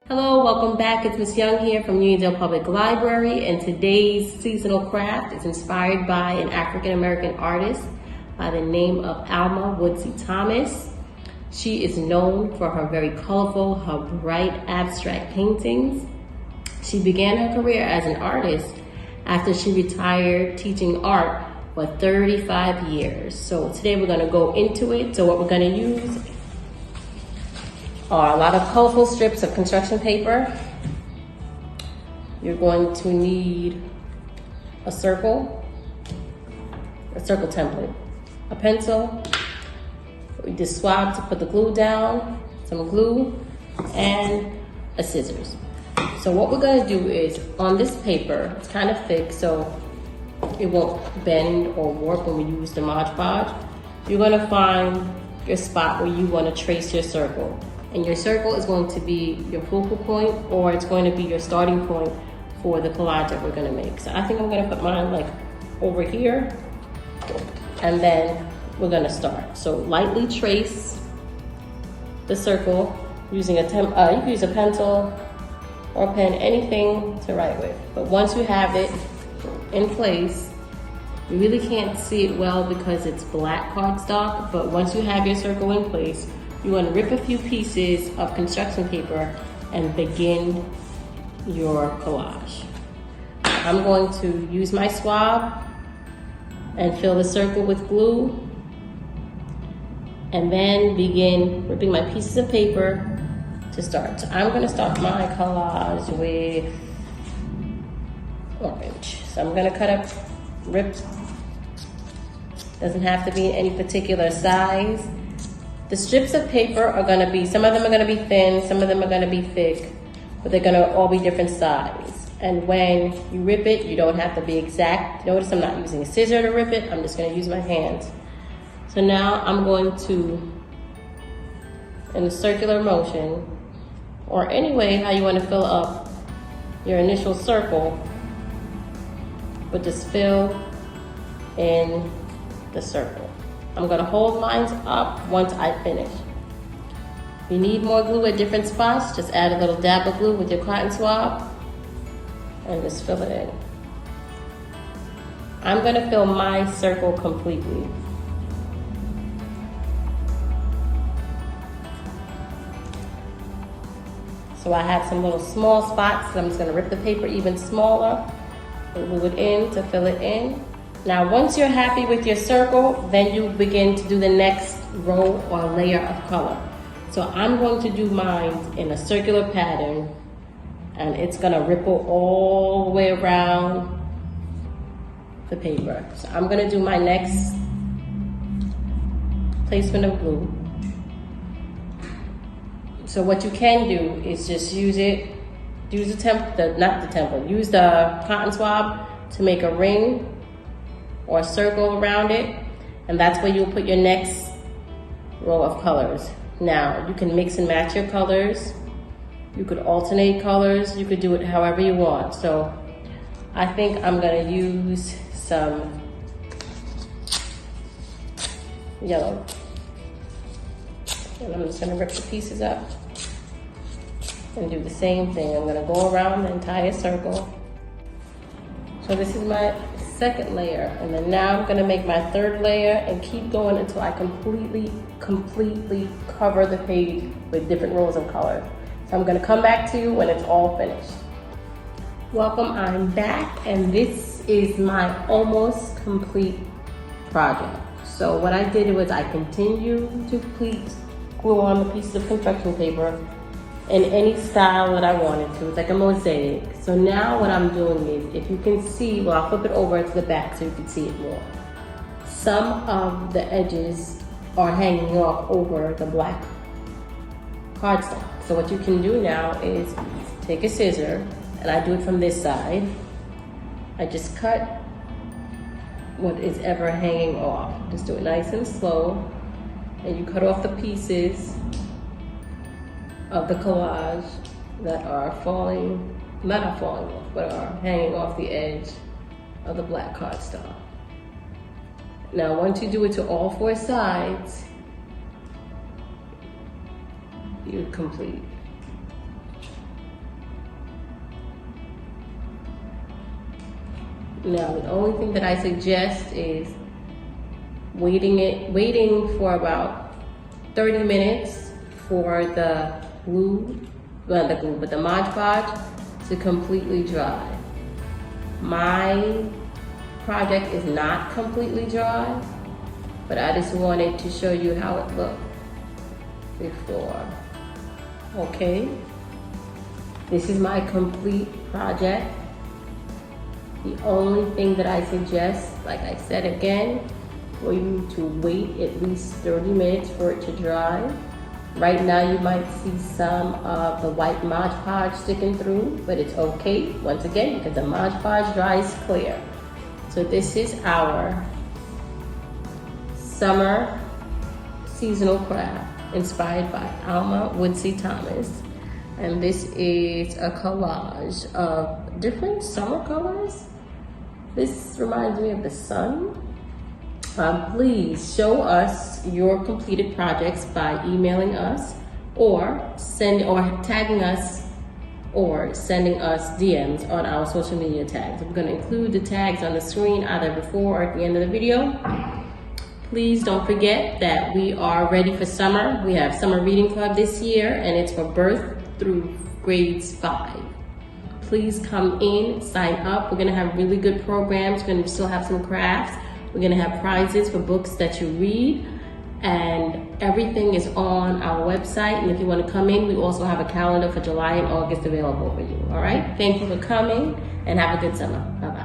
Hello, welcome back. It's Ms. Young here from Uniondale Public Library, and today's seasonal craft is inspired by an African-American artist by the name of Alma Woodsey Thomas. She is known for her very colorful, her bright abstract paintings. She began her career as an artist after she retired teaching art for 35 years. So today we're going to go into it. So what we're going to use are a lot of colorful strips of construction paper. You're going to need a circle template, a pencil, the swab to put the glue down, some glue, and a scissors. So what we're going to do is, on this paper, it's kind of thick so it won't bend or warp when we use the Mod Podge. You're going to find your spot where you want to trace your circle. And your circle is going to be your focal point, or it's going to be your starting point for the collage that we're going to make. So I think I'm going to put mine like over here, and then we're going to start. So lightly trace the circle using you can use a pencil or pen, anything to write with. But once you have it in place, you really can't see it well because it's black cardstock, but once you have your circle in place, you want to rip a few pieces of construction paper and begin your collage. I'm going to use my swab and fill the circle with glue, and then begin ripping my pieces of paper to start. So I'm going to start my collage with orange. So I'm going to cut up, rip. Doesn't have to be in any particular size. The strips of paper are going to be, some of them are going to be thin, some of them are going to be thick, but they're going to all be different size. And when you rip it, you don't have to be exact. Notice I'm not using a scissor to rip it, I'm just going to use my hands. So now I'm going to, in a circular motion, or any way how you want to fill up your initial circle, but just fill in the circle. I'm going to hold mine up once I finish. If you need more glue at different spots, just add a little dab of glue with your cotton swab and just fill it in. I'm going to fill my circle completely. So I have some little small spots, so I'm just going to rip the paper even smaller and glue it in to fill it in. Now, once you're happy with your circle, then you begin to do the next row or layer of color. So I'm going to do mine in a circular pattern, and it's gonna ripple all the way around the paper. So I'm gonna do my next placement of glue. So what you can do is just use the cotton swab to make a ring or a circle around it, and that's where you'll put your next row of colors. Now, you can mix and match your colors, you could alternate colors, you could do it however you want. So I think I'm gonna use some yellow, and I'm just gonna rip the pieces up and do the same thing. I'm gonna go around the entire circle. So this is my second layer, and then now I'm gonna make my third layer and keep going until I completely cover the page with different rows of color. So I'm gonna come back to you when it's all finished. Welcome, I'm back, and this is my almost complete project. So what I did was I continued to glue on the pieces of construction paper in any style that I wanted to. It's like a mosaic. So now what I'm doing is, if you can see, well, I'll flip it over to the back so you can see it more. Some of the edges are hanging off over the black cardstock. So what you can do now is take a scissor, and I do it from this side. I just cut what is ever hanging off. Just do it nice and slow, and you cut off the pieces of the collage that are not falling off, but are hanging off the edge of the black cardstock. Now, once you do it to all four sides, you're complete. Now, the only thing that I suggest is waiting for about 30 minutes for the Mod Podge to completely dry. My project is not completely dry, but I just wanted to show you how it looked before. Okay, this is my complete project. The only thing that I suggest, like I said again, for you to wait at least 30 minutes for it to dry. Right now you might see some of the white Mod Podge sticking through, but it's okay, once again, because the Mod Podge dries clear. So this is our summer seasonal craft inspired by Alma Woodsey Thomas. And this is a collage of different summer colors. This reminds me of the sun. Please show us your completed projects by emailing us or tagging us or sending us DMs on our social media tags. I'm going to include the tags on the screen either before or at the end of the video. Please don't forget that we are ready for summer. We have Summer Reading Club this year, and it's for birth through grades 5. Please come in, sign up. We're going to have really good programs. We're going to still have some crafts. We're going to have prizes for books that you read, and everything is on our website. And if you want to come in, we also have a calendar for July and August available for you. All right? Thank you for coming, and have a good summer. Bye-bye.